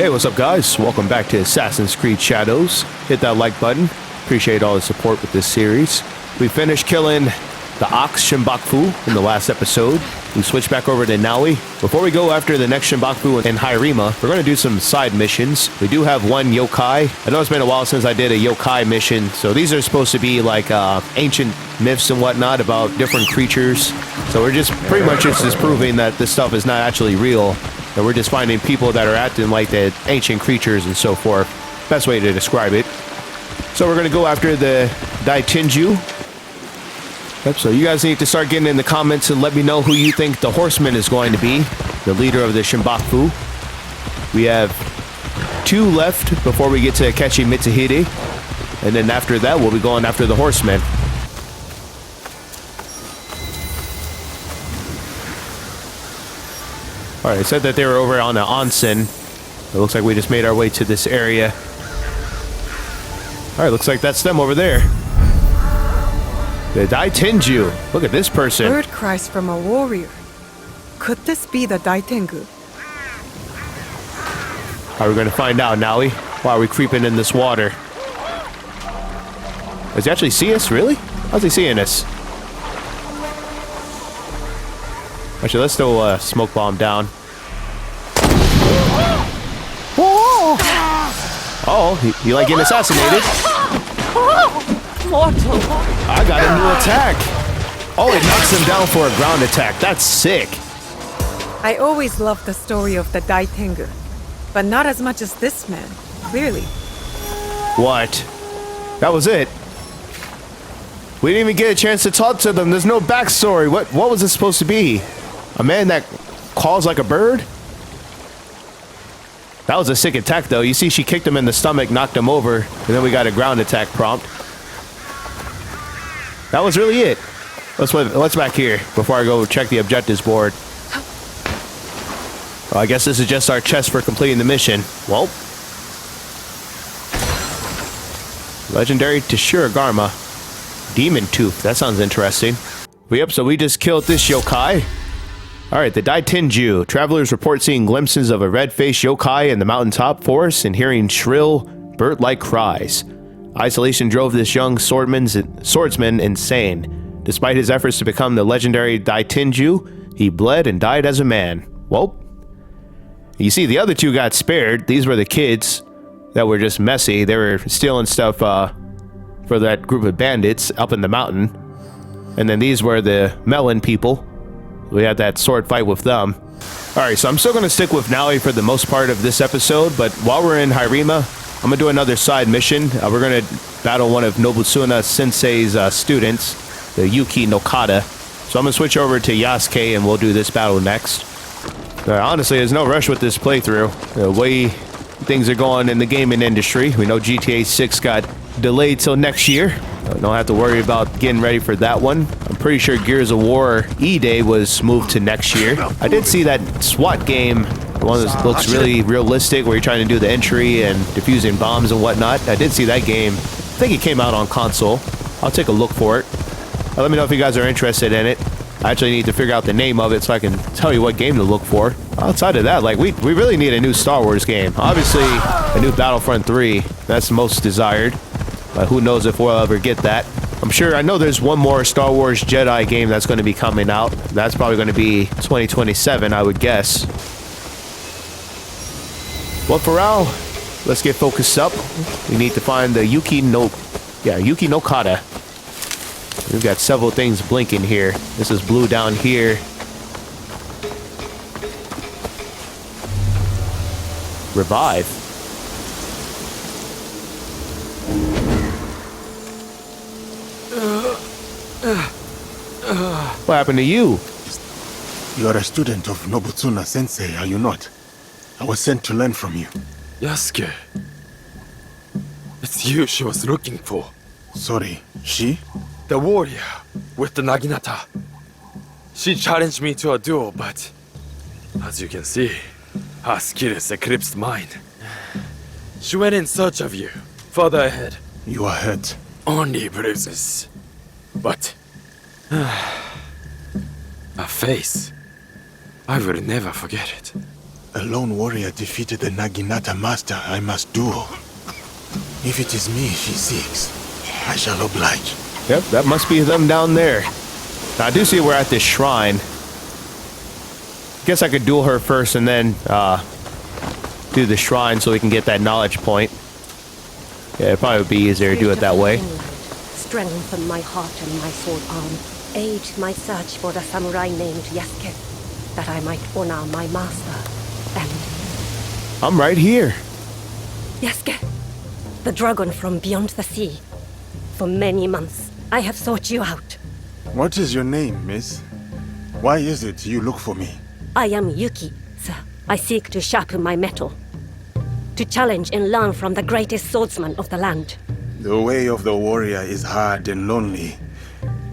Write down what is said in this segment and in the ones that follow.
Hey, what's up guys? Welcome back to Assassin's Creed Shadows. Hit that like button. Appreciate all the support with this series. We finished killing the Ox Shinbakufu in the last episode. We switched back over to Naoe. Before we go after the next Shinbakufu in Hirima, we're going to do some side missions. We do have one yokai. I know it's been a while since I did a yokai mission, so these are supposed to be like ancient myths and whatnot about different creatures. So we're just pretty much just proving that this stuff is not actually real. And we're just finding people that are acting like the ancient creatures and so forth. Best way to describe it. So we're going to go after the Daitinju. Yep, so you guys need to start getting in the comments and let me know who you think the horseman is going to be. The leader of the Shinbakufu. We have 2 left before we get to Akechi Mitsuhide. And then after that, we'll be going after the horseman. Alright, it said that they were over on the onsen. It looks like we just made our way to this area. Alright, looks like that's them over there. The Daitenju. Look at this person. Bird cries from a warrior. Could this be the Daitengu? How are we going to find out, Naoe? Why are we creeping in this water? Does he actually see us? Really? How's he seeing us? Actually, let's throw a smoke bomb down. Oh, he like getting assassinated. I got a new attack. Oh, it knocks him down for a ground attack. That's sick. I always loved the story of the Daitengu, but not as much as this man, clearly. What? That was it? We didn't even get a chance to talk to them. There's no backstory. What was it supposed to be? A man that calls like a bird? That was a sick attack, though. You see, she kicked him in the stomach, knocked him over, and then we got a ground attack prompt. That was really it. Let's back here before I go check the objectives board. Well, I guess this is just our chest for completing the mission. Well. Legendary Tashiragarma. Demon Tooth. That sounds interesting. Yep, so we just killed this yokai. Alright, the Daitenju. Travelers report seeing glimpses of a red-faced yokai in the mountaintop forest and hearing shrill, bird-like cries. Isolation drove this young swordsman insane. Despite his efforts to become the legendary Daitenju, he bled and died as a man. Well, you see, the other 2 got spared. These were the kids that were just messy. They were stealing stuff for that group of bandits up in the mountain. And then these were the melon people. We had that sword fight with them. Alright, so I'm still going to stick with Naoe for the most part of this episode, but while we're in Hirima, I'm going to do another side mission. We're going to battle one of Nobutsuna Sensei's students, the Yuki no Kata. So I'm going to switch over to Yasuke and we'll do this battle next. Honestly, there's no rush with this playthrough. The way things are going in the gaming industry, we know GTA 6 got delayed till next year. Don't have to worry about getting ready for that one. I'm pretty sure Gears of War E-Day was moved to next year. I did see that SWAT game, the one that looks really realistic, where you're trying to do the entry and defusing bombs and whatnot. I did see that game. I think it came out on console. I'll take a look for it. Let me know if you guys are interested in it. I actually need to figure out the name of it so I can tell you what game to look for. Outside of that, like, we really need a new Star Wars game. Obviously, a new Battlefront 3. That's most desired. But who knows if we'll ever get that. I know there's one more Star Wars Jedi game that's going to be coming out. That's probably going to be 2027, I would guess. Well, for now, let's get focused up. We need to find the Yuki no Kata. We've got several things blinking here. This is blue down here. Revive. What happened to you? You are a student of Nobutsuna Sensei, are you not? I was sent to learn from you. Yasuke. It's you she was looking for. Sorry, she? The warrior with the Naginata. She challenged me to a duel, but as you can see, her skills eclipsed mine. She went in search of you, further ahead. You are hurt. Only bruises. But a face. I will never forget it. A lone warrior defeated the Naginata master I must duel. If it is me she seeks, I shall oblige. Yep, that must be them down there. Now, I do see we're at this shrine. Guess I could duel her first and then do the shrine so we can get that knowledge point. Yeah, it'd probably be easier to do it that way. Strengthen my heart and my sword arm. Aid my search for the samurai named Yasuke, that I might honor my master. And I'm right here. Yasuke, the dragon from beyond the sea. For many months, I have sought you out. What is your name, miss? Why is it you look for me? I am Yuki, sir. I seek to sharpen my mettle. To challenge and learn from the greatest swordsman of the land. The way of the warrior is hard and lonely.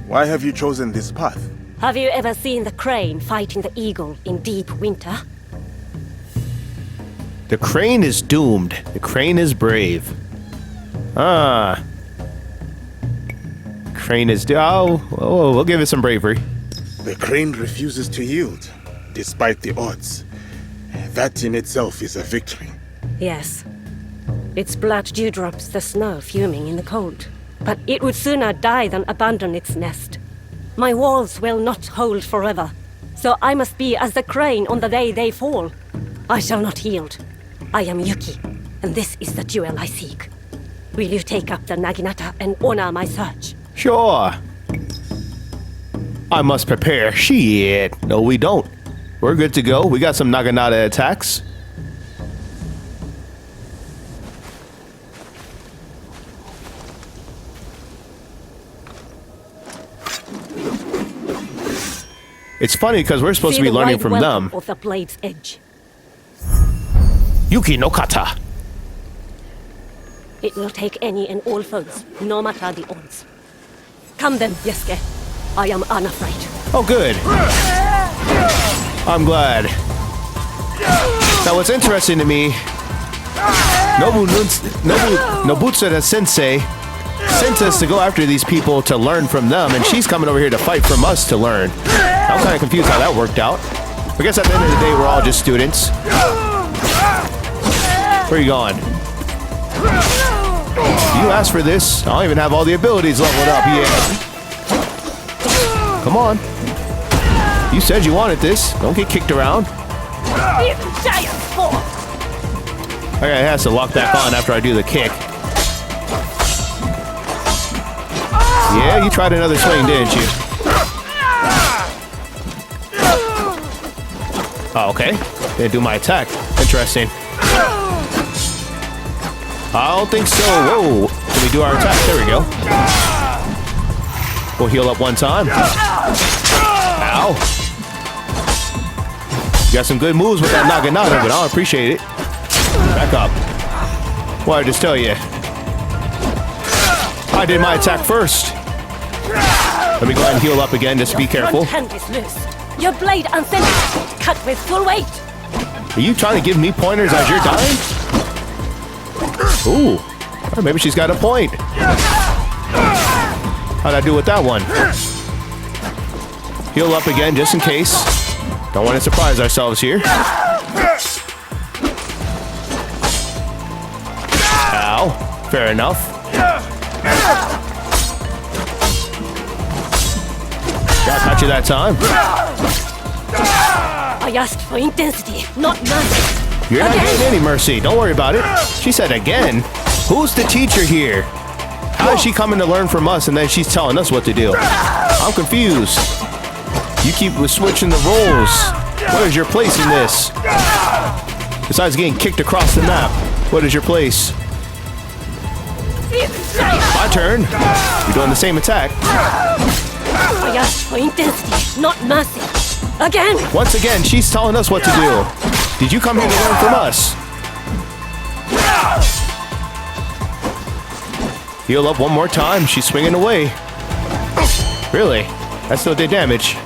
Why have you chosen this path? Have you ever seen the crane fighting the eagle in deep winter? The crane is doomed. The crane is brave. Ah. Crane is... Oh, we'll give it some bravery. The crane refuses to yield, despite the odds. That in itself is a victory. Yes. Its blood dewdrops the snow fuming in the cold. But it would sooner die than abandon its nest. My walls will not hold forever. So I must be as the crane on the day they fall. I shall not yield. I am Yuki, and this is the jewel I seek. Will you take up the Naginata and honor my search? Sure. I must prepare. Shit. No, we don't. We're good to go. We got some Naginata attacks. It's funny because we're supposed to be learning from them. Of the blade's edge. Yuki no kata. It will take any and all foes, no matter the odds. Come then, Yasuke. I am unafraid. Oh, good. I'm glad. Now, what's interesting to me, Nobutsuna Sensei sent us to go after these people to learn from them, and she's coming over here to fight from us to learn. I'm kind of confused how that worked out. I guess at the end of the day, we're all just students. Where are you going? You asked for this. I don't even have all the abilities leveled up yet. Come on. You said you wanted this. Don't get kicked around. Okay, it has to lock back on after I do the kick. Yeah, you tried another swing, didn't you? Oh, okay. Didn't do my attack. Interesting. I don't think so. Whoa. Can we do our attack? There we go. We'll heal up one time. Ow. You got some good moves with that Naginata, but I don't appreciate it. Back up. What did I just tell you? I did my attack first. Let me go ahead and heal up again, just be careful. Front hand is loose. Your blade unfinished. Cut with full weight. Are you trying to give me pointers as you're dying? Ooh. Or maybe she's got a point. How'd I do with that one? Heal up again, just in case. Don't want to surprise ourselves here. Ow. Fair enough. Got got you that time. I asked for intensity, not mercy. You're not getting any mercy. Don't worry about it. She said again. Who's the teacher here? How is she coming to learn from us and then she's telling us what to do? I'm confused. You keep switching the roles. What is your place in this? Besides getting kicked across the map, what is your place? My turn. You're doing the same attack. I asked for intensity, not mercy. Again! Once again, she's telling us what to do. Did you come here to learn from us? Heal up one more time. She's swinging away. Really? That still did damage.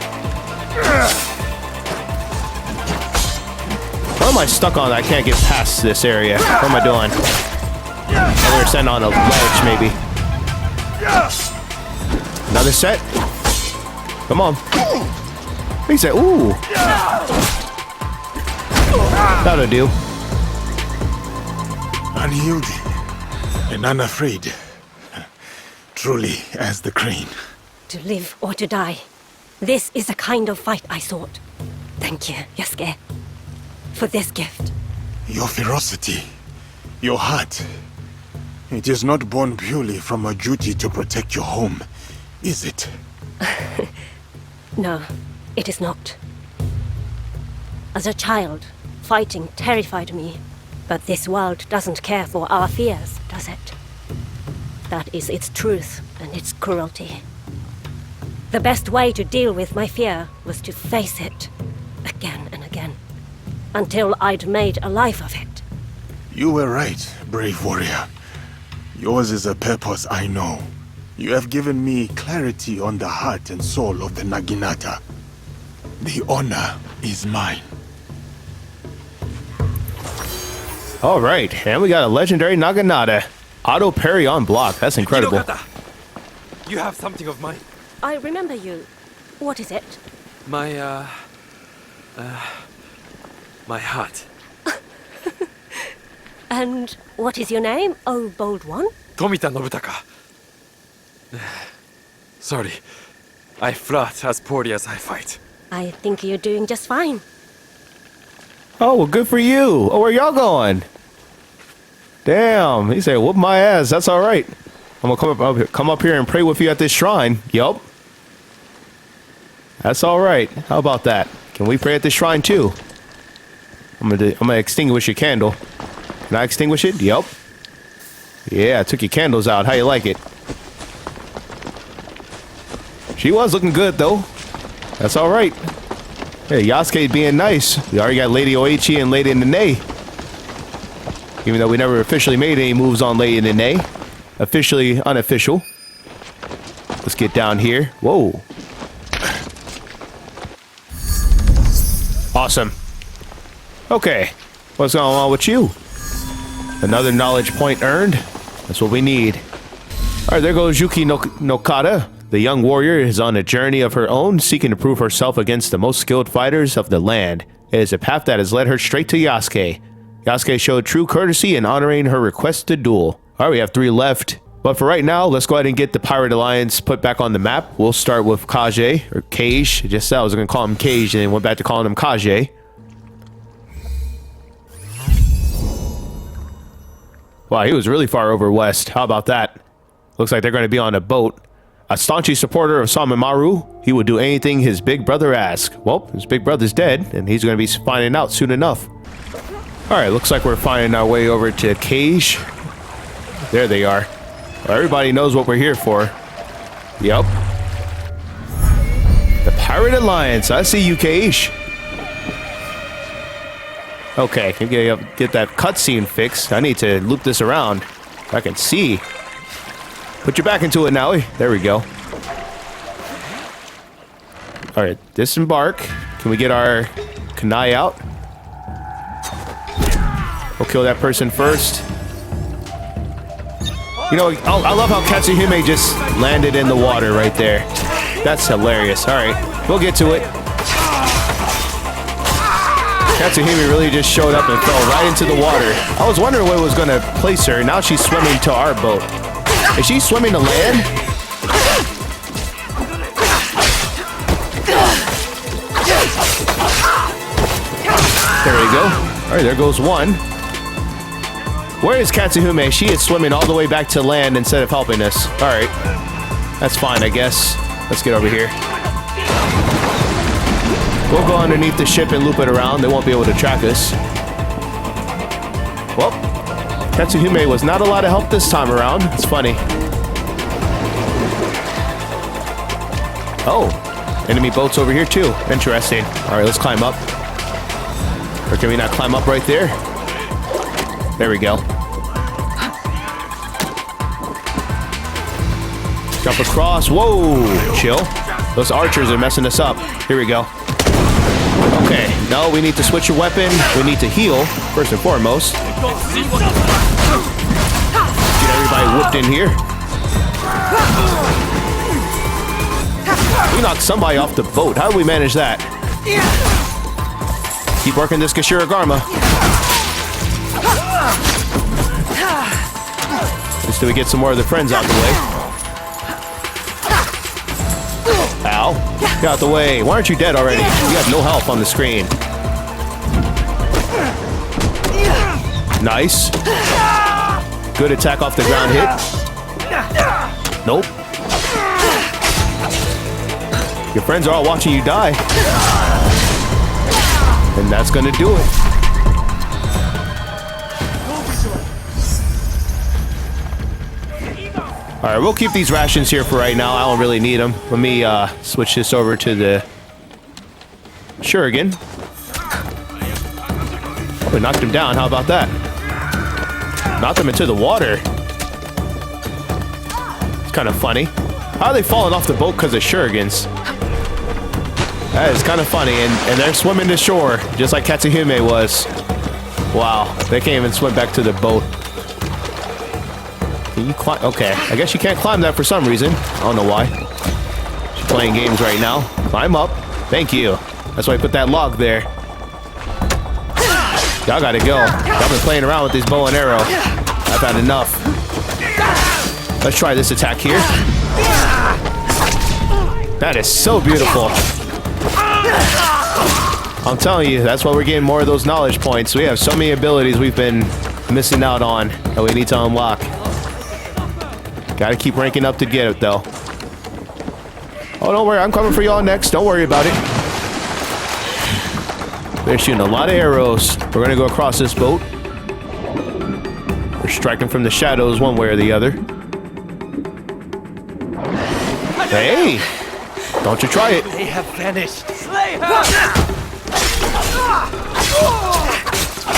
What am I stuck on? I can't get past this area. What am I doing? Oh, we're standing on a ledge, maybe. Another set? Come on. He said, ooh. That'll do. Unyielding and unafraid. Truly as the crane. To live or to die. This is the kind of fight I sought. Thank you, Yasuke, for this gift. Your ferocity, your heart. It is not born purely from a duty to protect your home, is it? No, it is not. As a child, fighting terrified me. But this world doesn't care for our fears, does it? That is its truth and its cruelty. The best way to deal with my fear was to face it, again and again, until I'd made a life of it. You were right, brave warrior. Yours is a purpose I know. You have given me clarity on the heart and soul of the Naginata. The honor is mine. All right, and we got a legendary Naginata. Auto parry on block. That's incredible. Naginata, you have something of mine. I remember you. What is it? My heart. And what is your name, oh bold one? Tomita Nobutaka. Sorry, I flirt as poorly as I fight. I think you're doing just fine. Oh, well, good for you. Oh, where y'all going? Damn, he said, whoop my ass. That's all right. I'm gonna come up here and pray with you at this shrine. Yup. That's all right. How about that? Can we pray at this shrine too? I'm gonna extinguish your candle. Can I extinguish it? Yup. Yeah, I took your candles out. How you like it? She was looking good though. That's all right. Hey, Yasuke being nice. We already got Lady Oichi and Lady Nene. Even though we never officially made any moves on Lady Nene. Officially unofficial. Let's get down here. Whoa. Awesome. Okay. What's going on with you? Another knowledge point earned. That's what we need. Alright, there goes Yuki Nokata. The young warrior is on a journey of her own, seeking to prove herself against the most skilled fighters of the land. It is a path that has led her straight to Yasuke. Yasuke showed true courtesy in honoring her request to duel. Alright, we have 3 left. But for right now, let's go ahead and get the Pirate Alliance put back on the map. We'll start with Kage, or Kage. Just I was going to call him Kage, and then went back to calling him Kage. Wow, he was really far over west. How about that? Looks like they're going to be on a boat. A staunch supporter of Samimaru, he would do anything his big brother asked. Well, his big brother's dead, and he's going to be finding out soon enough. Alright, looks like we're finding our way over to Kage. There they are. Well, everybody knows what we're here for. Yup. The Pirate Alliance. I see you, Kage. Okay, can get that cutscene fixed. I need to loop this around. I can see. Put your back into it, Naoe. There we go. Alright, disembark. Can we get our kunai out? We'll kill that person first. You know, I love how Katsuhime just landed in the water right there. That's hilarious. Alright, we'll get to it. Katsuhime really just showed up and fell right into the water. I was wondering where it was going to place her. Now she's swimming to our boat. Is she swimming to land? There we go. Alright, there goes one. Where is Katsuhime? She is swimming all the way back to land instead of helping us. Alright. That's fine, I guess. Let's get over here. We'll go underneath the ship and loop it around. They won't be able to track us. Well, Katsuhime was not a lot of help this time around. It's funny. Oh, enemy boats over here too. Interesting. Alright, let's climb up. Or can we not climb up right there? There we go. Jump across. Whoa! Chill. Those archers are messing us up. Here we go. Okay, no, we need to switch your weapon. We need to heal, first and foremost. Get everybody whooped in here. We knocked somebody off the boat. How do we manage that? Keep working this Kashiragarma. Just till we get some more of the friends out the way. Ow. Get out the way. Why aren't you dead already? You have no health on the screen. Nice. Good attack off the ground hit. Nope. Your friends are all watching you die. And that's gonna do it. Alright, we'll keep these rations here for right now. I don't really need them. Let me switch this over to the Shuriken. Oh, we knocked him down. How about that? Knocked him into the water. It's kind of funny. How are they falling off the boat because of Shurikens? That is kind of funny. And they're swimming to shore, just like Katsuhime was. Wow. They can't even swim back to the boat. Can you climb? Okay, I guess you can't climb that for some reason. I don't know why. She's playing games right now. Climb up. Thank you. That's why I put that log there. Y'all gotta go. Y'all been playing around with this bow and arrow. I've had enough. Let's try this attack here. That is so beautiful. I'm telling you, that's why we're getting more of those knowledge points. We have so many abilities we've been missing out on that we need to unlock. Gotta keep ranking up to get it, though. Oh, don't worry. I'm coming for y'all next. Don't worry about it. They're shooting a lot of arrows. We're gonna go across this boat. We're striking from the shadows one way or the other. Hey! Don't you try it. They have vanished.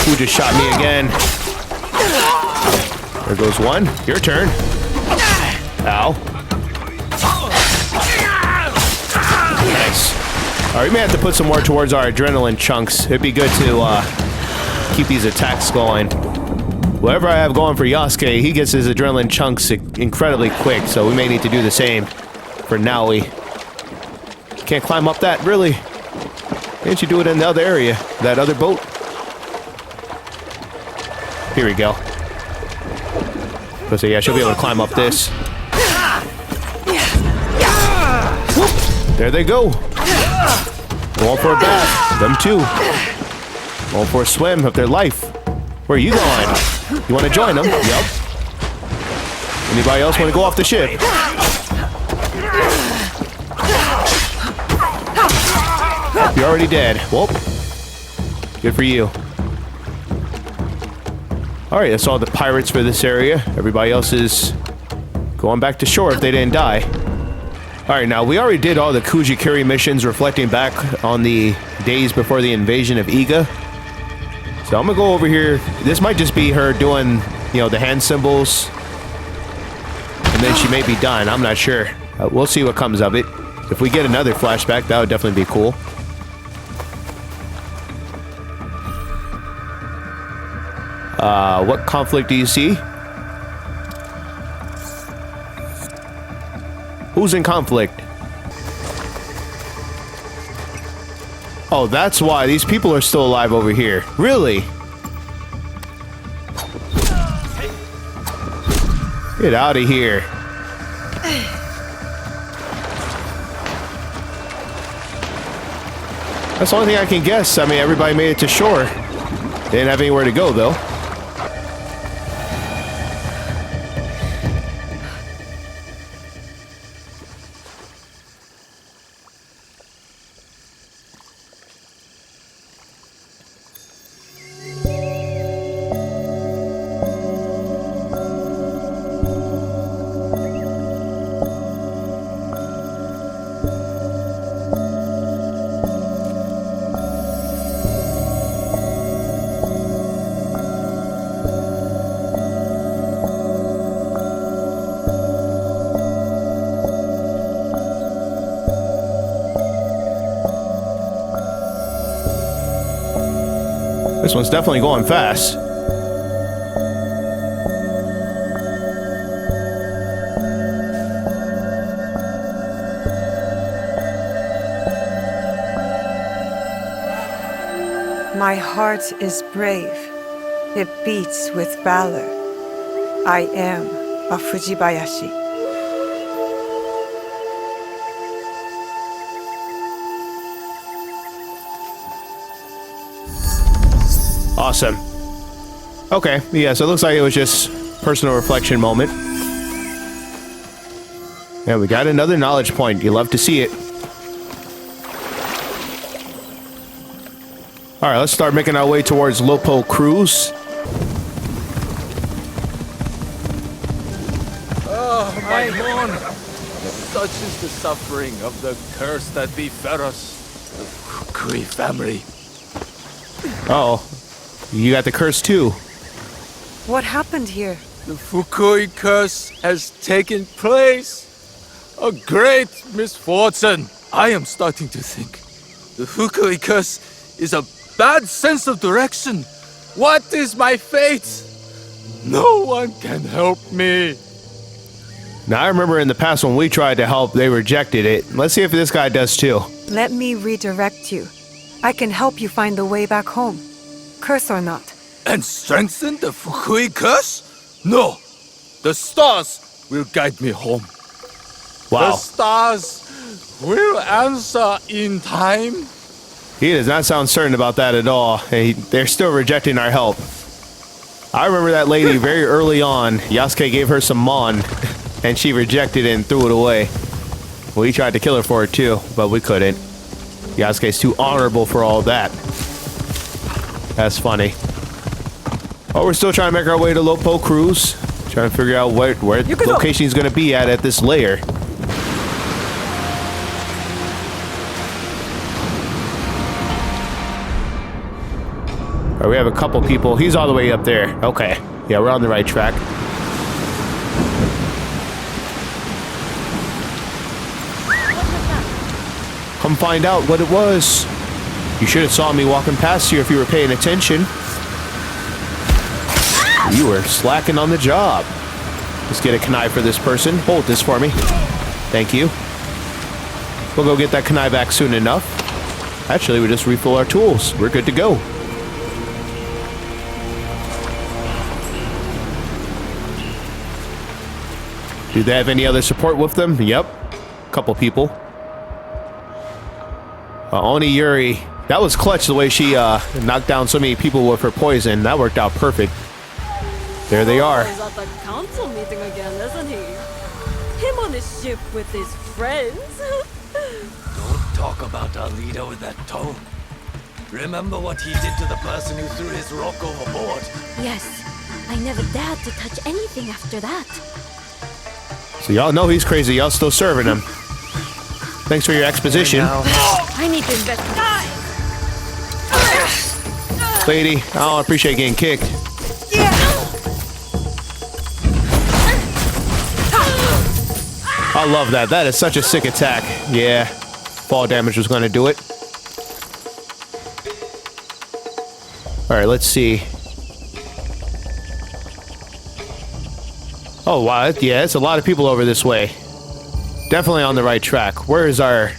Who just shot me again? There goes one. Your turn. Ow. Nice. Alright, we may have to put some more towards our adrenaline chunks. It'd be good to keep these attacks going. Whatever I have going for Yasuke, he gets his adrenaline chunks incredibly quick, so we may need to do the same for Naoe. Can't climb up that, really? Can't you do it in the other area? That other boat? Here we go. So yeah, she'll be able to climb up this. There they go. Going for a bath. Them too. Going for a swim of their life. Where are you going? You want to join them? Yep. Anybody else want to go off the ship? You're already dead. Well, good for you. Alright, that's all the pirates for this area. Everybody else is going back to shore if they didn't die. Alright, now we already did all the Kujikiri missions reflecting back on the days before the invasion of Iga. So I'm gonna go over here. This might just be her doing, you know, the hand symbols. And then she may be done. I'm not sure. We'll see what comes of it. If we get another flashback, that would definitely be cool. What conflict do you see? Who's in conflict? Oh, that's why these people are still alive over here. Really? Get out of here. That's the only thing I can guess. I mean, everybody made it to shore. They didn't have anywhere to go, though. This one's definitely going fast. My heart is brave. It beats with valor. I am a Fujibayashi. Awesome. Okay, yeah, so it looks like it was just personal reflection moment. Yeah, we got another knowledge point. You love to see it. Alright, let's start making our way towards Lopo Cruz. Oh, my lord! Such is the suffering of the curse that befell us, the Fukui family. Uh-oh. You got the curse too. What happened here? The Fukui curse has taken place. A great misfortune. I am starting to think the Fukui curse is a bad sense of direction. What is my fate? No one can help me. Now, I remember in the past when we tried to help, they rejected it. Let's see if this guy does too. Let me redirect you. I can help you find the way back home. Curse or not. And strengthen the Fukui curse? No. The stars will guide me home. The Wow. stars will answer in time. He does not sound certain about that at all. They're still rejecting our help. I remember that lady very early on. Yasuke gave her some mon, and she rejected it and threw it away. We tried to kill her for it too, but we couldn't. Yasuke's too honorable for all that. That's funny. Oh, we're still trying to make our way to Lopo Cruz. Trying to figure out where location he's going to be at this layer. Alright, we have a couple people. He's all the way up there. Okay. Yeah, we're on the right track. Come find out what it was. You should have saw me walking past here if you were paying attention. You were slacking on the job. Let's get a kunai for this person. Hold this for me. Thank you. We'll go get that kunai back soon enough. Actually, we just refill our tools. We're good to go. Do they have any other support with them? Yep. Couple people. Oni Yuri. That was clutch the way she knocked down so many people with her poison. That worked out perfect. There they are. He's at the council meeting again, isn't he? Him on his ship with his friends. Don't talk about our leader with that tone. Remember what he did to the person who threw his rock overboard? Yes, I never dared to touch anything after that. So y'all know he's crazy. Y'all still serving him. Thanks for your exposition. I need to investigate. Lady, I don't appreciate getting kicked. I love that. That is such a sick attack. Yeah. Fall damage was going to do it. Alright, let's see. Oh, wow. Yeah, it's a lot of people over this way. Definitely on the right track. Where is our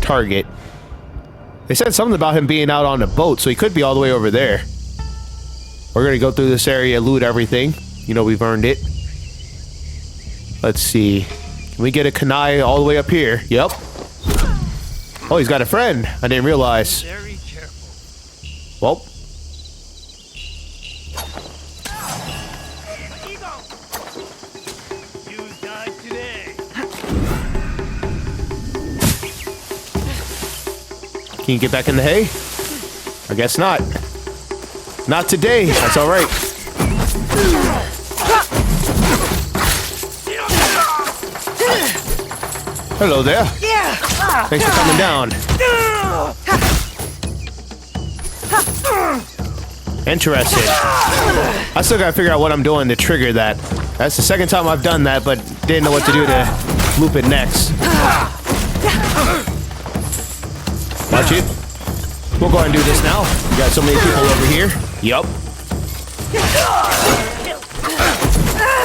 target? They said something about him being out on a boat, so he could be all the way over there. We're going to go through this area, loot everything. You know, we've earned it. Let's see. Can we get a kunai all the way up here? Yep. Oh, he's got a friend. I didn't realize. Very careful. Well. You died today. Can you get back in the hay? I guess not. Not today. That's all right. Hello there. Thanks for coming down. Interesting. I still gotta figure out what I'm doing to trigger that. That's the second time I've done that, but didn't know what to do to loop it next. Watch it. We'll go ahead and do this now. We got so many people over here. Yup.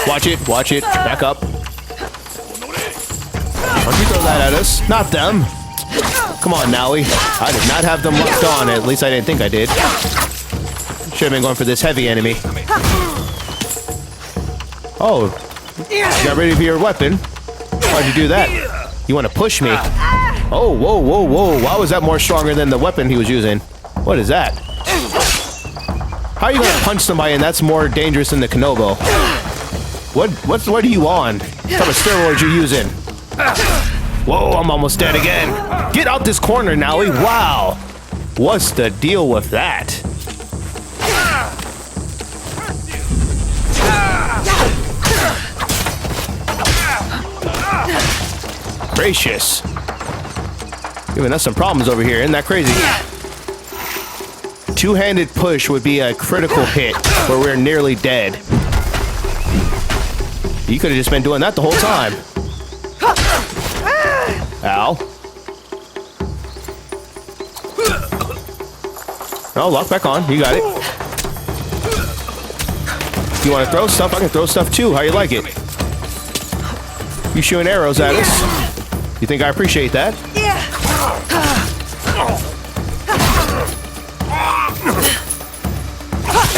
Watch it. Watch it. Back up. Don't you throw that at us. Not them. Come on, Naoe. I did not have them locked on. At least I didn't think I did. Should have been going for this heavy enemy. Oh, you got rid of your weapon. Why'd you do that? You want to push me? Oh, whoa, whoa, whoa. Why was that more stronger than the weapon he was using? What is that? How are you gonna punch somebody and that's more dangerous than the Kanobo? What are you on? What type of steroids you using? Whoa, I'm almost dead again. Get out this corner, Naoe. Wow. What's the deal with that? Gracious. Giving us some problems over here. Isn't that crazy? Two-handed push would be a critical hit where we're nearly dead. You could have just been doing that the whole time. Ow. Oh, lock back on. You got it. You want to throw stuff? I can throw stuff too. How you like it? You shooting arrows at us? You think I appreciate that?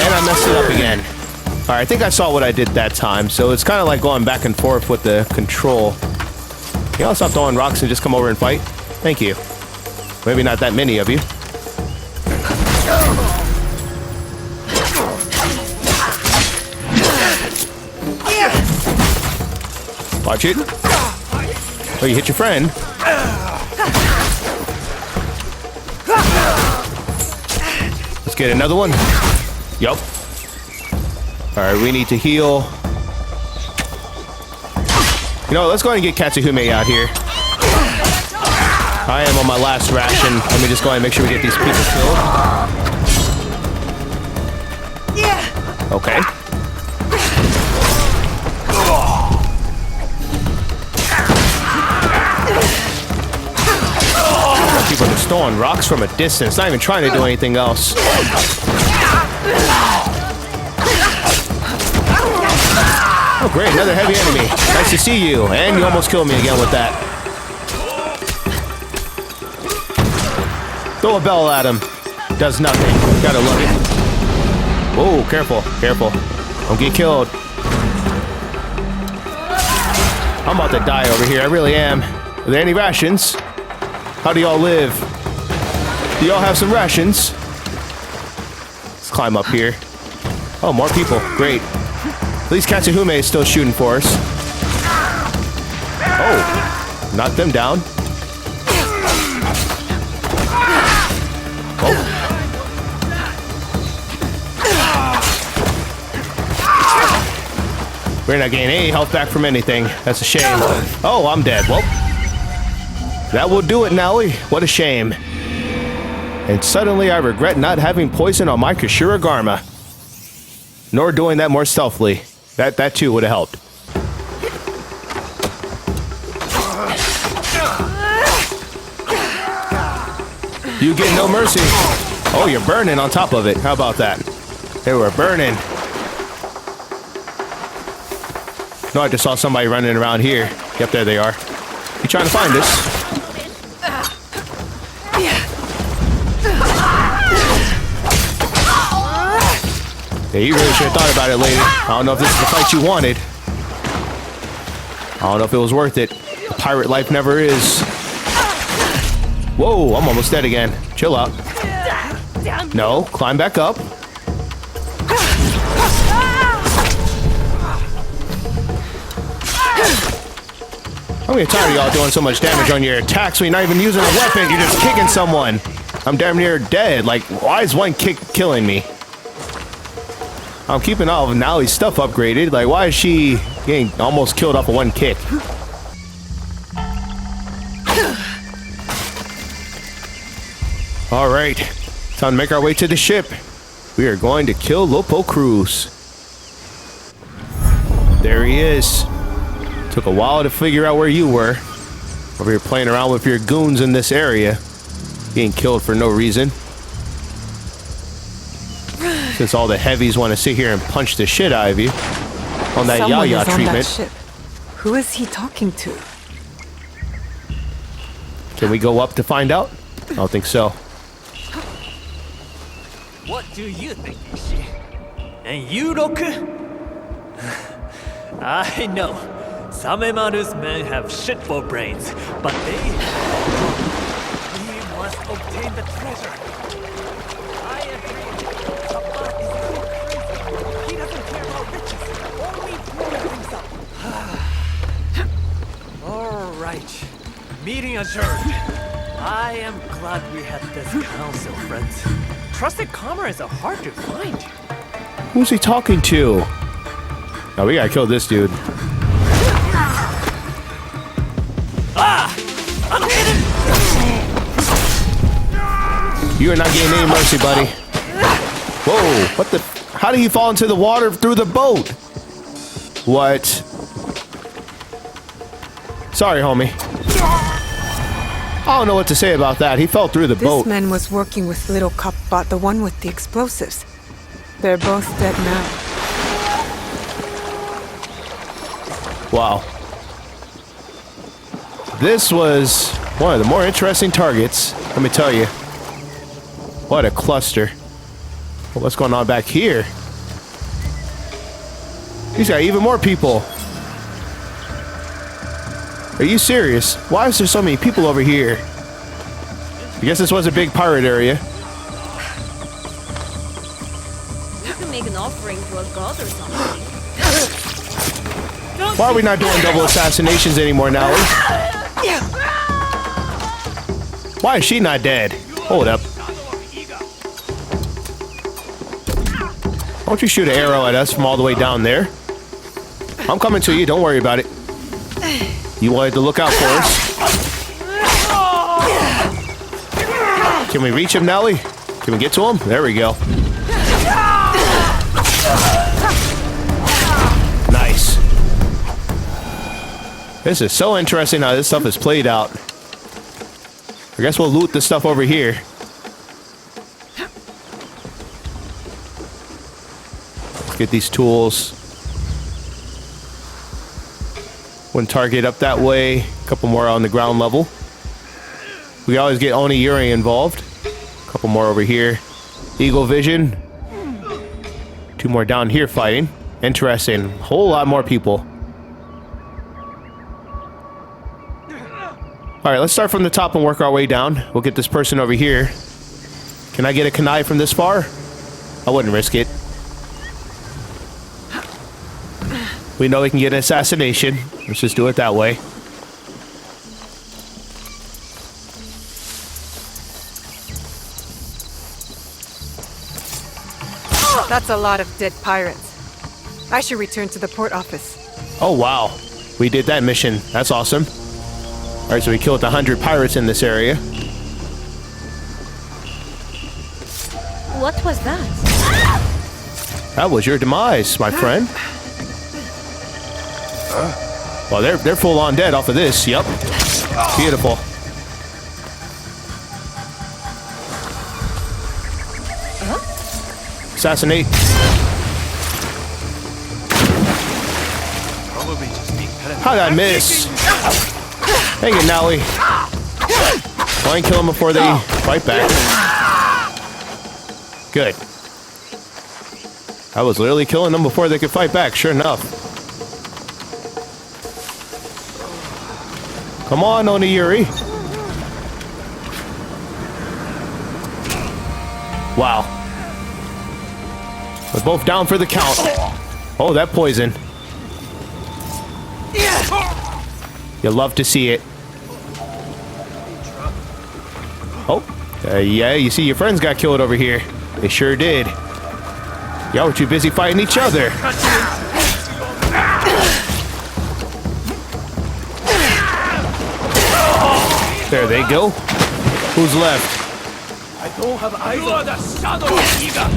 And I messed it up again. Alright, I think I saw what I did that time, so it's kind of like going back and forth with the control. You all stop throwing rocks and just come over and fight? Thank you. Maybe not that many of you. Watch it. Oh, you hit your friend. Let's get another one. Yup. Alright, we need to heal. You know, let's go ahead and get Katsuhime out here. I am on my last ration. Let me just go ahead and make sure we get these people killed. Okay. People are just throwing rocks from a distance, not even trying to do anything else. Oh great, another heavy enemy. Nice to see you. And you almost killed me again with that. Throw a bell at him. Does nothing. Gotta love it. Oh, careful, careful. Don't get killed. I'm about to die over here, I really am. Are there any rations? How do y'all live? Do y'all have some rations? Let's climb up here. Oh, more people. Great. At least Katsuhime is still shooting for us. Oh, knock them down. Oh. We're not getting any health back from anything. That's a shame. Oh, I'm dead. Well, that will do it, Naoe. What a shame. And suddenly I regret not having poison on my Kashiragarma. Nor doing that more stealthily. That too would have helped. You get no mercy. Oh, you're burning on top of it. How about that? They were burning. No, I just saw somebody running around here. Yep, there they are. You trying to find us? Yeah, you really should have thought about it, lady. I don't know if this is the fight you wanted. I don't know if it was worth it. The pirate life never is. Whoa, I'm almost dead again. Chill out. No, climb back up. I'm getting tired of y'all doing so much damage on your attacks when you're not even using a weapon. You're just kicking someone. I'm damn near dead. Like, why is one kick killing me? I'm keeping all of Naoe's stuff upgraded. Like, why is she getting almost killed off of one kick? Alright, time to make our way to the ship. We are going to kill Lopo Cruz. There he is. Took a while to figure out where you were. Over here playing around with your goons in this area. Getting killed for no reason. Since all the heavies want to sit here and punch the shit out of you. On that Someone Yaya is on treatment. that ship. Who is he talking to? Can we go up to find out? I don't think so. What do you think, Ishi? And you, Roku? I know. Samemaru's men have shitful brains, but we must obtain the treasure. I agree. Papa is really crazy. He doesn't care about riches, only blowing things up. All right. Meeting adjourned. I am glad we had this council, friends. Trusted comrades are hard to find. Who's he talking to? Oh, we gotta kill this dude. You are not getting any mercy, buddy. Whoa, what the? How did he fall into the water through the boat? What? Sorry, homie. I don't know what to say about that. He fell through the boat. This man was working with Little Kappa, the one with the explosives. They're both dead now. Wow. This was one of the more interesting targets, let me tell you. What a cluster. Well, what's going on back here? He's got even more people. Are you serious? Why is there so many people over here? I guess this was a big pirate area. You can make an offering to a god or something. Why are we not doing double assassinations anymore, Naoe? Why is she not dead? Hold up. Don't you shoot an arrow at us from all the way down there? I'm coming to you, don't worry about it. You wanted to look out for us. Can we reach him, Naoe? Can we get to him? There we go. Nice. This is so interesting how this stuff is played out. I guess we'll loot the stuff over here. Let's get these tools. One target up that way. A couple more on the ground level. We always get Oniyuri involved. A couple more over here. Eagle vision. 2 more down here fighting. Interesting. Whole lot more people. Alright, let's start from the top and work our way down. We'll get this person over here. Can I get a kunai from this far? I wouldn't risk it. We know we can get an assassination. Let's just do it that way. That's a lot of dead pirates. I should return to the port office. Oh, wow. We did that mission. That's awesome. Alright, so we killed 100 pirates in this area. What was that? That was your demise, my friend. Well, they're full on dead off of this. Yep. Beautiful. Assassinate. How did I miss? Hang it, Naoe. Try and kill them before they fight back. Good. I was literally killing them before they could fight back, sure enough. Come on, Oniyuri. Wow. We're both down for the count. Oh, that poison. You'll love to see it. Oh, yeah, you see your friends got killed over here. They sure did. Y'all were too busy fighting each other. There they go. Who's left? I don't have eyes. You are the shadow of Iga.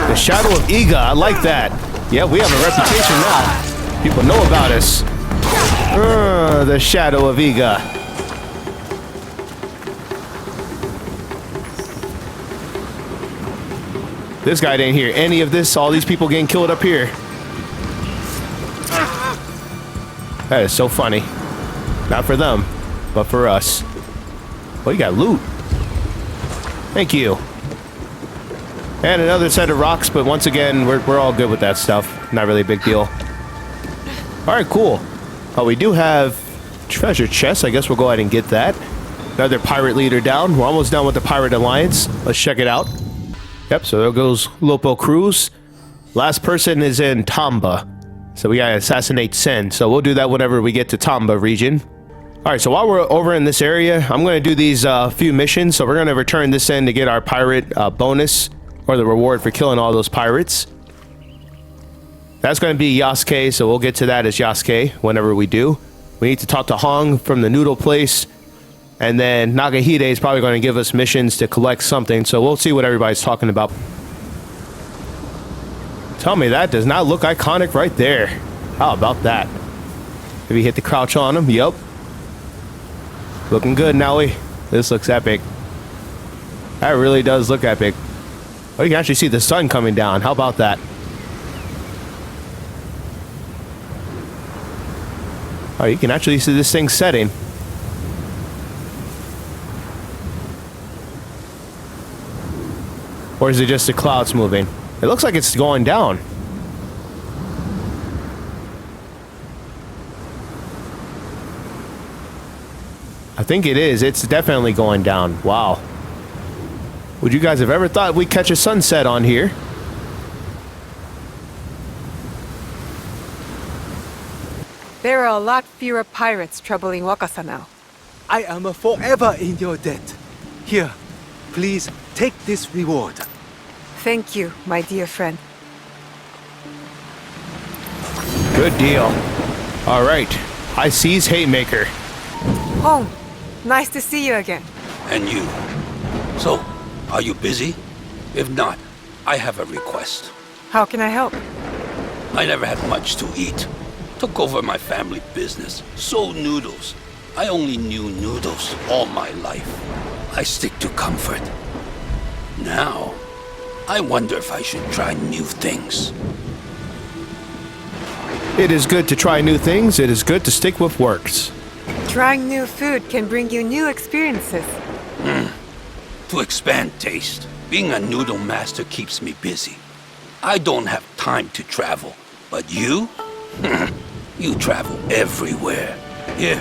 The Shadow of Iga. I like that. Yeah, we have a reputation now. People know about us. The Shadow of Iga. This guy didn't hear any of this. All these people getting killed up here. That is so funny. Not for them, but for us. Oh, you got loot. Thank you. And another set of rocks, but once again, we're all good with that stuff. Not really a big deal. Alright, cool. Oh, we do have treasure chests. I guess we'll go ahead and get that. Another pirate leader down. We're almost done with the Pirate Alliance. Let's check it out. Yep, so there goes Lopo Cruz. Last person is in Tamba. So we gotta assassinate Sen. So we'll do that whenever we get to Tamba region. Alright, so while we're over in this area, I'm gonna do these few missions. So we're gonna return this in to get our pirate bonus. Or the reward for killing all those pirates. That's going to be Yasuke, so we'll get to that as Yasuke whenever we do. We need to talk to Hong from the noodle place. And then Nagahide is probably going to give us missions to collect something. So we'll see what everybody's talking about. Tell me, that does not look iconic right there. How about that? Maybe hit the crouch on him. Yup. Looking good, Naoe. This looks epic. That really does look epic. Oh, you can actually see the sun coming down. How about that? Oh, you can actually see this thing setting. Or is it just the clouds moving? It looks like it's going down. I think it is. It's definitely going down. Wow. Would you guys have ever thought we'd catch a sunset on here? There are a lot fewer pirates troubling Wakasa now. I am forever in your debt. Here, please take this reward. Thank you, my dear friend. Good deal. All right. High Seas Haymaker. Hong, nice to see you again. And you. So, are you busy? If not, I have a request. How can I help? I never had much to eat. Took over my family business. Sold noodles. I only knew noodles all my life. I stick to comfort. Now, I wonder if I should try new things. It is good to try new things. It is good to stick with works. Trying new food can bring you new experiences. To expand taste, being a noodle master keeps me busy. I don't have time to travel, but you? You travel everywhere. Here,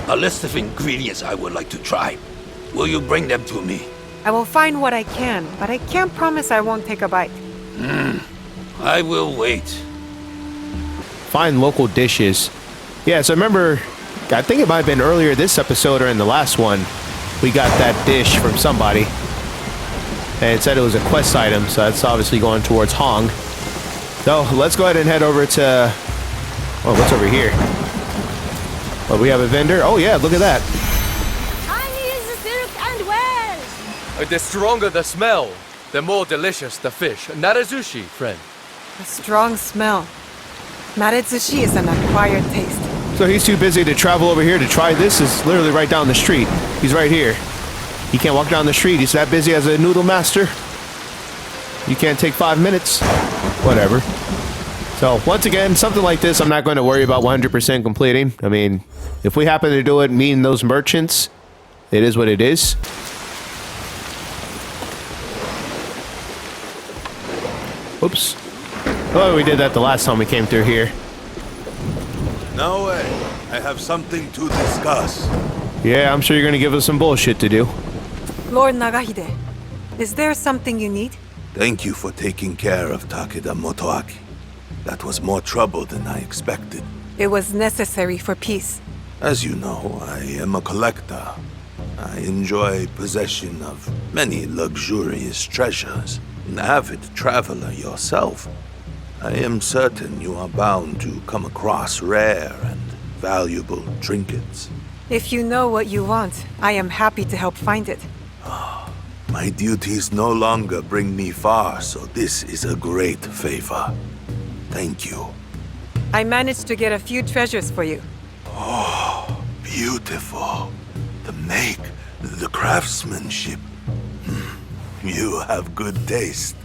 a list of ingredients I would like to try. Will you bring them to me? I will find what I can, but I can't promise I won't take a bite. I will wait. Find local dishes. Yeah, so remember, I think it might have been earlier this episode or in the last one, we got that dish from somebody. And it said it was a quest item, so that's obviously going towards Hong. So let's go ahead and head over to... Oh, what's over here? Oh, we have a vendor? Oh yeah, look at that. Chinese silk and wares. The stronger the smell, the more delicious the fish. Narazushi, friend. A strong smell. Naretsushi is an acquired taste. So he's too busy to travel over here to try this. It's literally right down the street. He's right here. He can't walk down the street. He's that busy as a noodle master. You can't take 5 minutes. Whatever. So once again, something like this, I'm not going to worry about 100% completing. I mean, if we happen to do it, me and those merchants, it is what it is. Oops. Oh, we did that the last time we came through here. Naoe, I have something to discuss. Yeah, I'm sure you're going to give us some bullshit to do. Lord Nagahide, is there something you need? Thank you for taking care of Takeda Motoaki. That was more trouble than I expected. It was necessary for peace. As you know, I am a collector. I enjoy possession of many luxurious treasures. An avid traveler yourself, I am certain you are bound to come across rare and valuable trinkets. If you know what you want, I am happy to help find it. My duties no longer bring me far, so this is a great favor. Thank you. I managed to get a few treasures for you. Oh, beautiful. The make, the craftsmanship. You have good taste.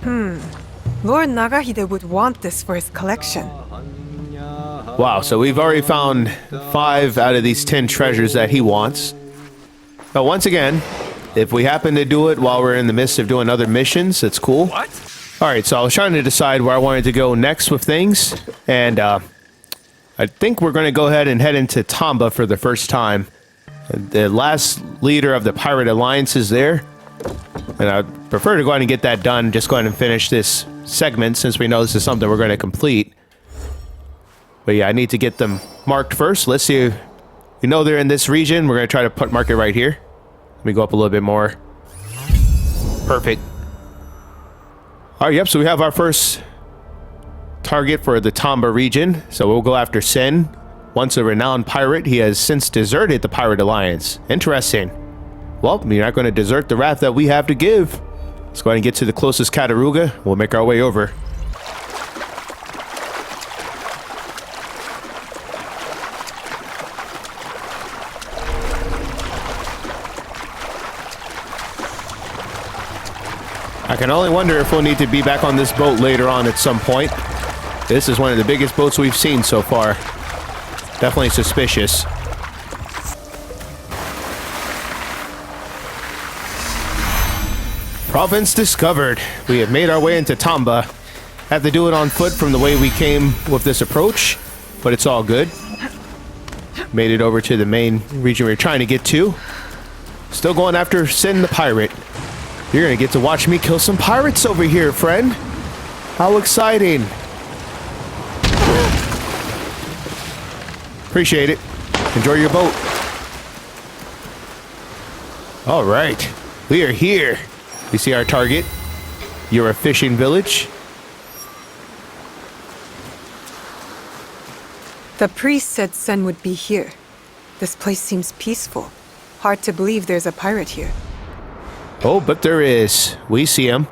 Lord Nagahide would want this for his collection. Wow, so we've already found 5 out of these 10 treasures that he wants. But once again, if we happen to do it while we're in the midst of doing other missions, it's cool. What? All right, so I was trying to decide where I wanted to go next with things, and I think we're going to go ahead and head into Tamba for the first time. The last leader of the Pirate Alliance is there, and I'd prefer to go ahead and get that done. Just go ahead and finish this segment since we know this is something we're going to complete. But yeah, I need to get them marked first. Let's see. We know they're in this region. We're going to try to mark it right here. Let me go up a little bit more. Perfect. All right, yep, so we have our first target for the Tamba region. So we'll go after Sen. Once a renowned pirate, he has since deserted the Pirate Alliance. Interesting. Well, you're not going to desert the wrath that we have to give. Let's go ahead and get to the closest Kataruga. We'll make our way over. I can only wonder if we'll need to be back on this boat later on at some point. This is one of the biggest boats we've seen so far. Definitely suspicious. Province discovered. We have made our way into Tamba. Have to do it on foot from the way we came with this approach, but it's all good. Made it over to the main region we're trying to get to. Still going after Sin the pirate. You're gonna get to watch me kill some pirates over here, friend. How exciting. Appreciate it. Enjoy your boat. All right, we are here. You see our target? You're a fishing village. The priest said Sen would be here. This place seems peaceful. Hard to believe there's a pirate here. Oh, but there is. We see him.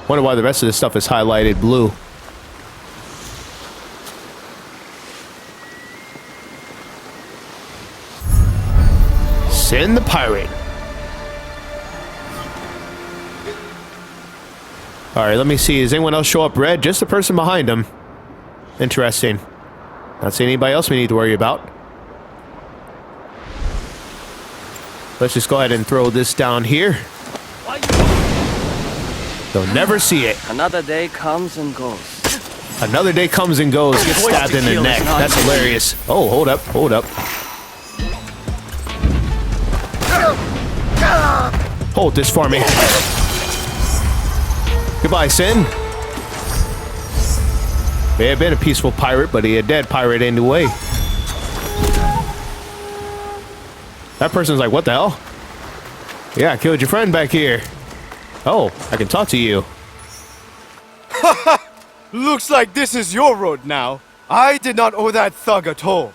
Wonder why the rest of this stuff is highlighted blue. Sen the pirate. Alright, let me see. Does anyone else show up red? Just the person behind him. Interesting. Not seeing anybody else we need to worry about. Let's just go ahead and throw this down here. They'll never see it. Another day comes and goes. Another day comes and goes. Gets stabbed in the neck. That's hilarious. Oh, hold up, hold up. Hold this for me. Goodbye, Sin. May have been a peaceful pirate, but he a dead pirate anyway. That person's like, what the hell? Yeah, I killed your friend back here. Oh, I can talk to you. Looks like this is your road now. I did not owe that thug at all.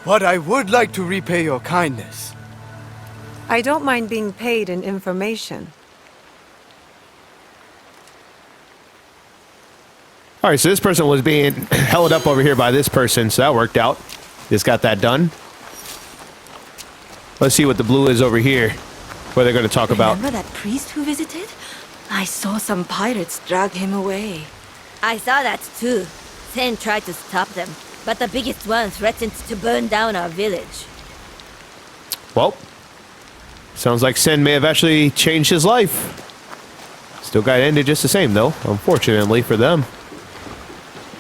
But I would like to repay your kindness. I don't mind being paid in information. Alright, so this person was being held up over here by this person, so that worked out. Just got that done. Let's see what the blue is over here. What they're going to talk about. Remember that priest who visited? I saw some pirates drag him away. I saw that too. Sen tried to stop them, but the biggest one threatened to burn down our village. Well, sounds like Sen may have actually changed his life. Still got ended just the same though, unfortunately for them.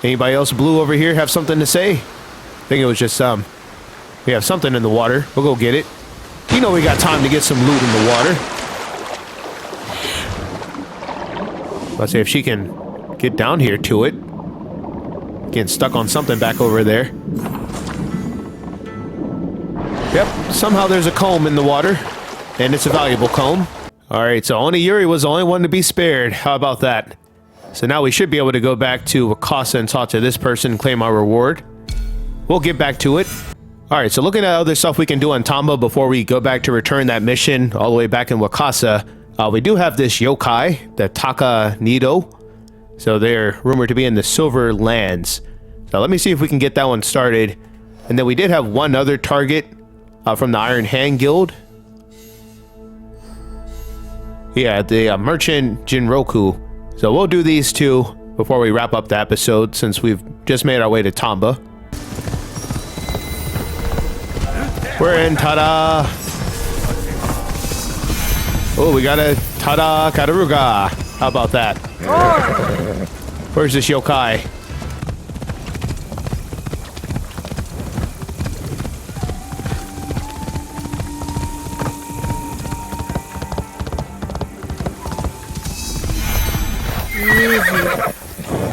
Anybody else blue over here have something to say? I think it was just we have something in the water. We'll go get it. You know we got time to get some loot in the water. Let's see if she can get down here to it. Getting stuck on something back over there. Yep, somehow there's a comb in the water. And it's a valuable comb. Alright, so Oniyuri was the only one to be spared. How about that? So now we should be able to go back to Wakasa and talk to this person and claim our reward. We'll get back to it. Alright, so looking at other stuff we can do on Tamba before we go back to return that mission all the way back in Wakasa, we do have this yokai, the Taka Nido. So they're rumored to be in the Silver Lands. So let me see if we can get that one started. And then we did have one other target from the Iron Hand Guild. Yeah, the Merchant Jinroku. So we'll do these two before we wrap up the episode since we've just made our way to Tamba. We're in, ta-da! Oh, we got a Tada Kataruga. How about that? Where's this yokai?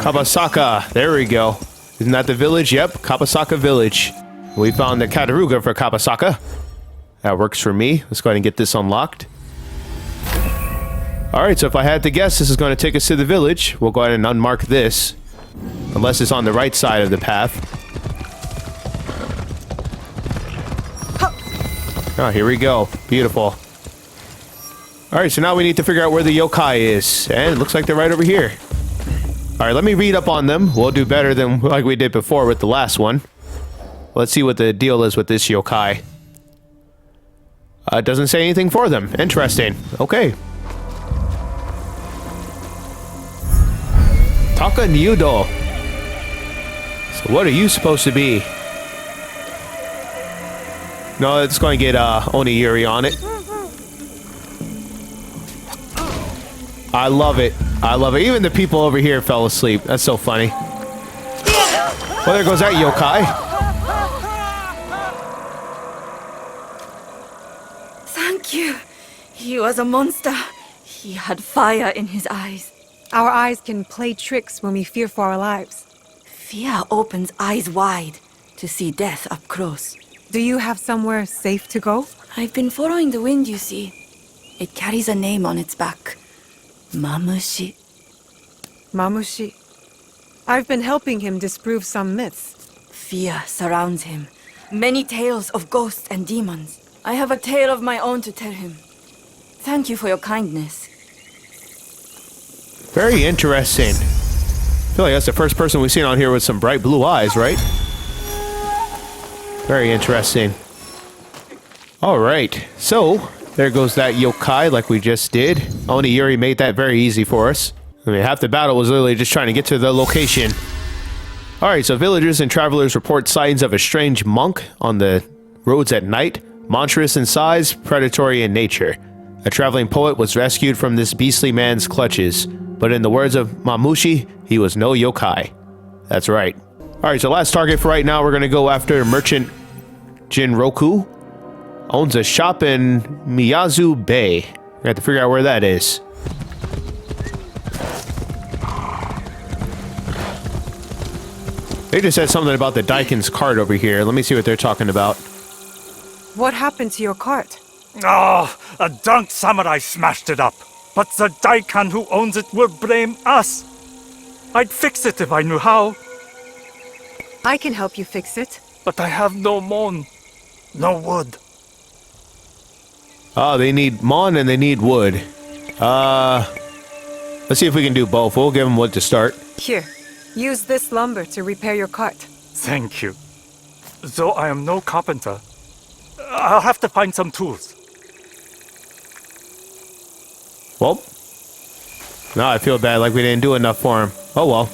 Kabasaka. There we go. Isn't that the village? Yep, Kabasaka village. We found the Kataruga for Kabasaka. That works for me. Let's go ahead and get this unlocked. Alright, so if I had to guess, this is going to take us to the village. We'll go ahead and unmark this. Unless it's on the right side of the path. Oh, here we go. Beautiful. Alright, so now we need to figure out where the yokai is. And it looks like they're right over here. Alright, let me read up on them. We'll do better than like we did before with the last one. Let's see what the deal is with this yokai. It doesn't say anything for them. Interesting. Okay. Taka Nyudo. So what are you supposed to be? No, it's going to get Oniyuri on it. I love it. I love it. Even the people over here fell asleep. That's so funny. Well, there goes that yokai. Thank you. He was a monster. He had fire in his eyes. Our eyes can play tricks when we fear for our lives. Fear opens eyes wide to see death up close. Do you have somewhere safe to go? I've been following the wind, you see. It carries a name on its back. Mamushi. Mamushi. I've been helping him disprove some myths. Fear surrounds him. Many tales of ghosts and demons. I have a tale of my own to tell him. Thank you for your kindness. Very interesting. I feel like that's the first person we've seen on here with some bright blue eyes, right? Very interesting. Alright, so there goes that yokai like we just did. Oniyuri made that very easy for us. I mean, half the battle was literally just trying to get to the location. Alright, so villagers and travelers report sightings of a strange monk on the roads at night. Monstrous in size, predatory in nature. A traveling poet was rescued from this beastly man's clutches. But in the words of Mamushi, he was no yokai. That's right. Alright, so last target for right now, we're going to go after Merchant Jinroku. Owns a shop in Miyazu Bay. We have to figure out where that is. They just said something about the Daikin's cart over here. Let me see what they're talking about. What happened to your cart? Oh, a drunk samurai smashed it up. But the Daikan who owns it will blame us. I'd fix it if I knew how. I can help you fix it. But I have no mon. No wood. Oh, they need mon and they need wood. Let's see if we can do both. We'll give them wood to start. Here, use this lumber to repair your cart. Thank you. Though I am no carpenter, I'll have to find some tools. Well, now I feel bad like we didn't do enough for him. Oh well.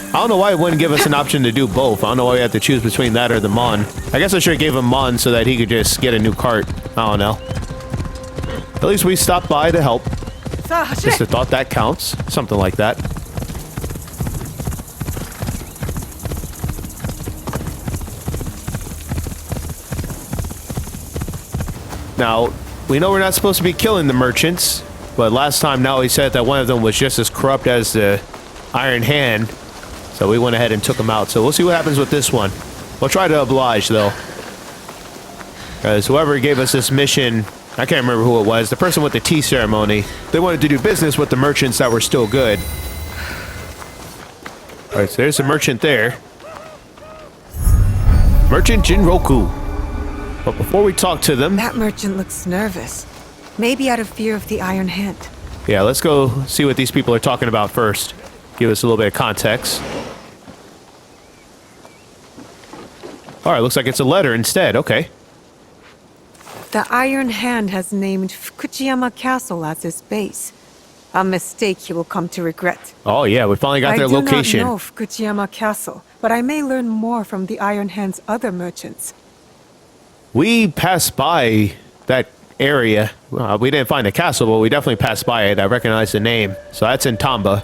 I don't know why it wouldn't give us an option to do both. I don't know why we have to choose between that or the mon. I guess I should have gave him mon so that he could just get a new cart. I don't know. At least we stopped by to help. Just a thought that counts. Something like that. Now, we know we're not supposed to be killing the merchants, but last time Naoe said that one of them was just as corrupt as the Iron Hand, so we went ahead and took him out. So we'll see what happens with this one. We'll try to oblige, though. Because whoever gave us this mission, I can't remember who it was, the person with the tea ceremony, they wanted to do business with the merchants that were still good. Alright, so there's a merchant there. Merchant Jinroku. But before we talk to them... That merchant looks nervous. Maybe out of fear of the Iron Hand. Yeah, let's go see what these people are talking about first. Give us a little bit of context. Alright, looks like it's a letter instead. Okay. The Iron Hand has named Fukuchiyama Castle as its base. A mistake he will come to regret. Oh yeah, we finally got their location. I do not know Fukuchiyama Castle, but I may learn more from the Iron Hand's other merchants. We passed by that area. We didn't find the castle, but we definitely passed by it. I recognize the name. So that's in Tamba.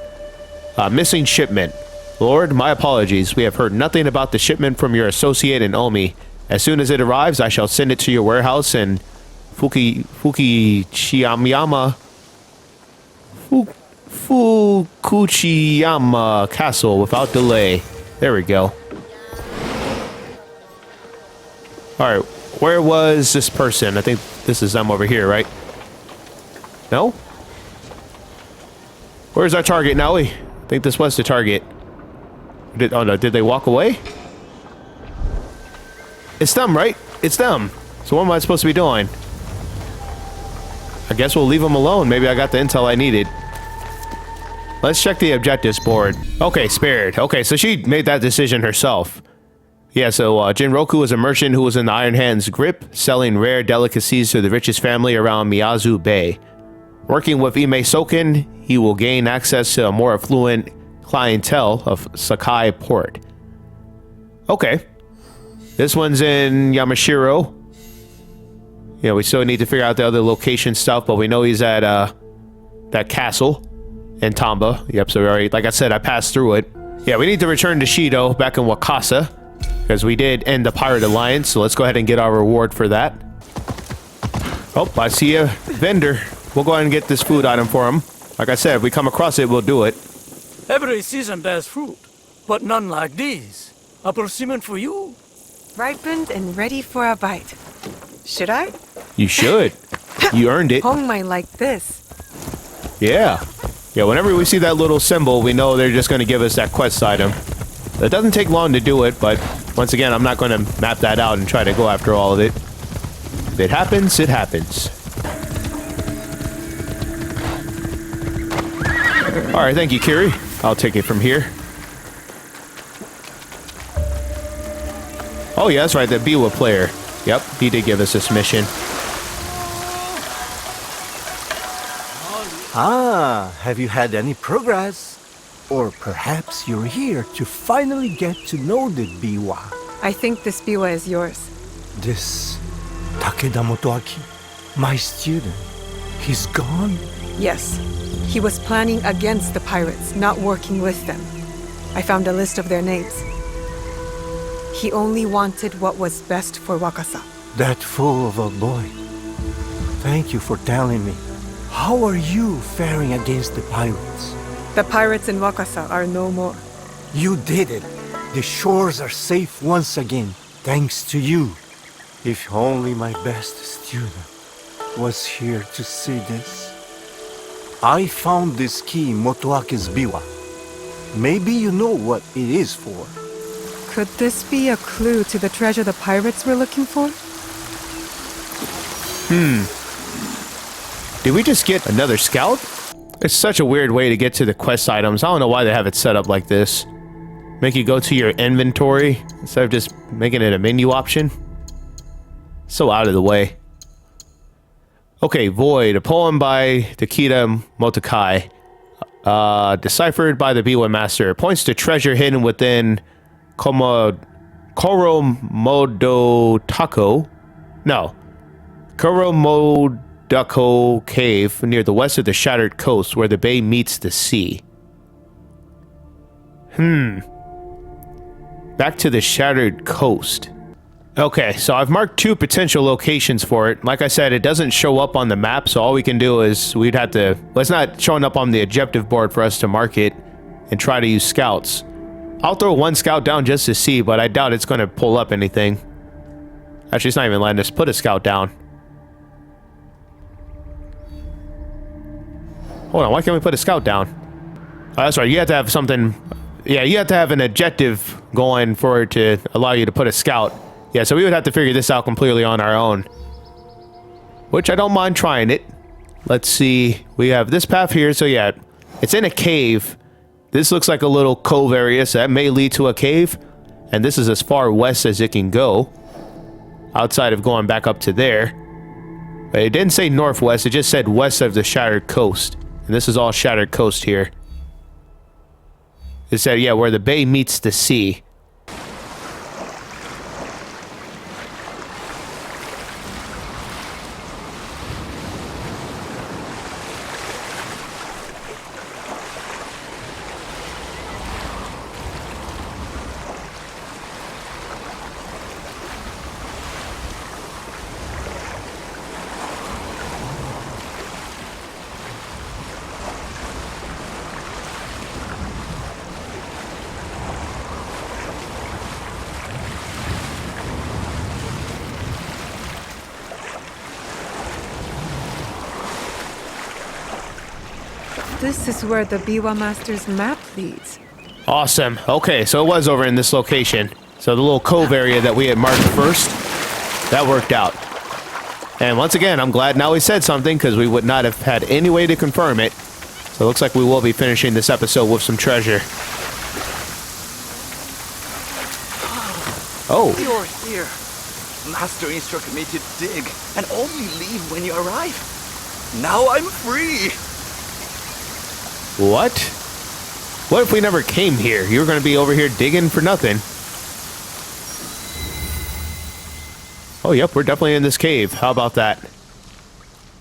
Missing shipment. Lord, my apologies. We have heard nothing about the shipment from your associate in Omi. As soon as it arrives, I shall send it to your warehouse in Fukuchiyama Castle without delay. There we go. Alright, where was this person? I think this is them over here, right? No? Where's our target, Naoe? I think this was the target. Oh no, did they walk away? It's them, right? It's them. So what am I supposed to be doing? I guess we'll leave them alone. Maybe I got the intel I needed. Let's check the objectives board. Okay, spared. Okay, so she made that decision herself. Yeah, so Jinroku was a merchant who was in the Iron Hand's grip, selling rare delicacies to the richest family around Miyazu Bay. Working with Ime Soken, he will gain access to a more affluent clientele of Sakai Port. Okay. This one's in Yamashiro. Yeah, we still need to figure out the other location stuff, but we know he's at that castle in Tamba. Yep, so already, like I said, I passed through it. Yeah, we need to return to Shido back in Wakasa, because we did end the Pirate Alliance, so let's go ahead and get our reward for that. Oh, I see a vendor. We'll go ahead and get this food item for him. Like I said, if we come across it, we'll do it. Every season bears fruit, but none like these. A persimmon for you. Ripened and ready for a bite. Should I? You should. You earned it. Hong might like this. Yeah. Yeah, whenever we see that little symbol, we know they're just going to give us that quest item. It doesn't take long to do it, but once again, I'm not going to map that out and try to go after all of it. If it happens, it happens. Alright, thank you, Kiri. I'll take it from here. Oh yeah, that's right, the Biwa player. Yep, he did give us this mission. Ah, have you had any progress? Or perhaps you're here to finally get to know the Biwa. I think this biwa is yours. This Takeda Motoaki, my student, he's gone? Yes. He was planning against the pirates, not working with them. I found a list of their names. He only wanted what was best for Wakasa. That fool of a boy. Thank you for telling me. How are you faring against the pirates? The pirates in Wakasa are no more. You did it. The shores are safe once again, thanks to you. If only my best student was here to see this. I found this key in Motoake's biwa. Maybe you know what it is for. Could this be a clue to the treasure the pirates were looking for? Did we just get another scout? It's such a weird way to get to the quest items. I don't know why they have it set up like this. Make you go to your inventory instead of just making it a menu option. So out of the way. Okay, Void, a poem by Takeda Motokai. Deciphered by the Biwa Master. It points to treasure hidden within Koromodotako. No. Koromodoko Cave near the west of the Shattered Coast where the bay meets the sea. Back to the Shattered Coast. Okay, so I've marked 2 potential locations for it. Like I said, it doesn't show up on the map, so all we can do is we'd have to... Well, it's not showing up on the objective board for us to mark it and try to use scouts. I'll throw 1 scout down just to see, but I doubt it's going to pull up anything. Actually, it's not even letting us put a scout down. Hold on, why can't we put a scout down? Oh, that's right, you have to have something... Yeah, you have to have an objective going for it to allow you to put a scout. Yeah, so we would have to figure this out completely on our own. Which I don't mind trying it. Let's see. We have this path here, so yeah. It's in a cave. This looks like a little cove area, so that may lead to a cave. And this is as far west as it can go. Outside of going back up to there. But it didn't say northwest, it just said west of the Shattered Coast. And this is all Shattered Coast here. It said, yeah, where the bay meets the sea. This is where the Biwa Master's map leads. Awesome. Okay, so it was over in this location. So the little cove area that we had marked first, that worked out. And once again, I'm glad Naoe said something, because we would not have had any way to confirm it. So it looks like we will be finishing this episode with some treasure. Oh. You're here. Master instructed me to dig and only leave when you arrive. Now I'm free. What? What if we never came here? You were going to be over here digging for nothing. Oh, yep, we're definitely in this cave. How about that?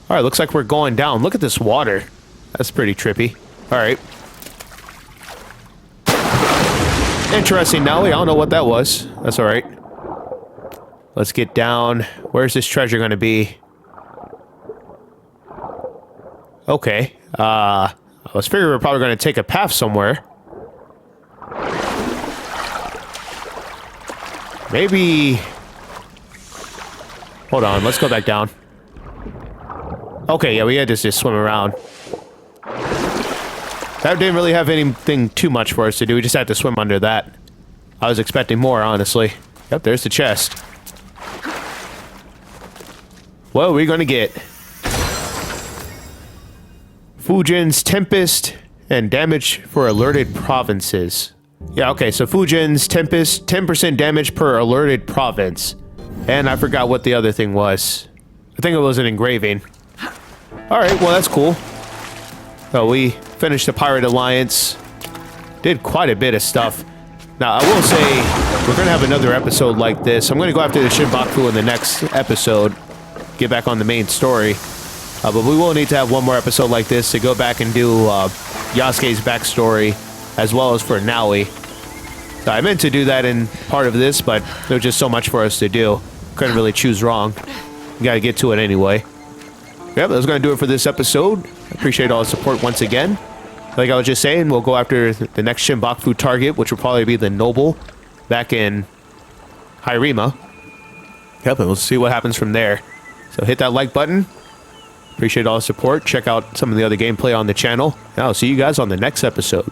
All right, looks like we're going down. Look at this water. That's pretty trippy. All right. Interesting, Naoe. I don't know what that was. That's all right. Let's get down. Where's this treasure going to be? Okay. I was figuring we're probably going to take a path somewhere. Maybe... Hold on, let's go back down. Okay, yeah, we had to just swim around. That didn't really have anything too much for us to do. We just had to swim under that. I was expecting more, honestly. Yep, there's the chest. What are we gonna get? Fujin's Tempest and damage for alerted provinces. Yeah, okay, so Fujin's Tempest, 10% damage per alerted province. And I forgot what the other thing was. I think it was an engraving. Alright, well that's cool. So we finished the Pirate Alliance. Did quite a bit of stuff. Now, I will say, we're going to have another episode like this. I'm going to go after the Shinbakufu in the next episode. Get back on the main story. But we will need to have one more episode like this to go back and do Yasuke's backstory, as well as for Naoe. So I meant to do that in part of this, but there was just so much for us to do. Couldn't really choose wrong. Got to get to it anyway. Yep, that's going to do it for this episode. Appreciate all the support once again. Like I was just saying, we'll go after the next Shinbakufu target, which will probably be the Noble back in Hirima. Yep, and we'll see what happens from there. So hit that like button. Appreciate all the support. Check out some of the other gameplay on the channel. And I'll see you guys on the next episode.